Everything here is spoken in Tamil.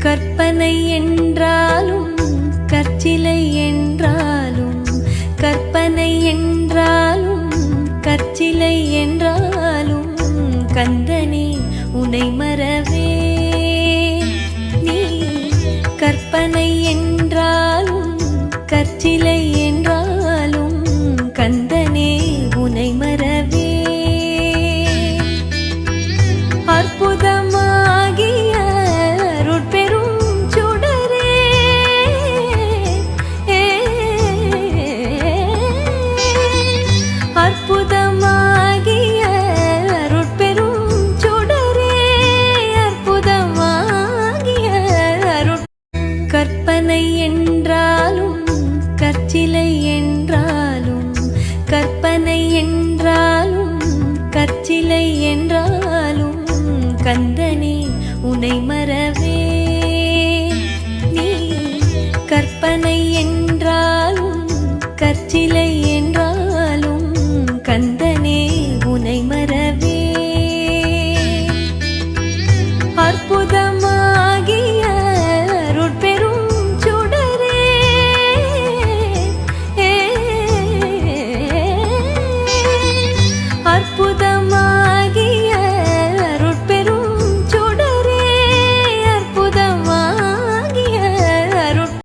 கற்பனை என்றாலும் கற்சிலை என்றாலும், கற்பனை என்றாலும் கற்சிலை என்றாலும், கந்தனே உனை மறவே நீ. கற்பனை என்றாலும் கற்சிலை என்றாலும், கந்தனே உனை மறவே. அற்புதமாகிய அருட்பெரும் சுடரே, அற்புதமாகிய அருட்பெரும் சுடரே, அற்புதமாகிய கற்பனை என்றாலும் கற்சிலை என்றாலும், கற்பனை என்றாலும் கற்சிலை என்றாலும், கந்தனே உனை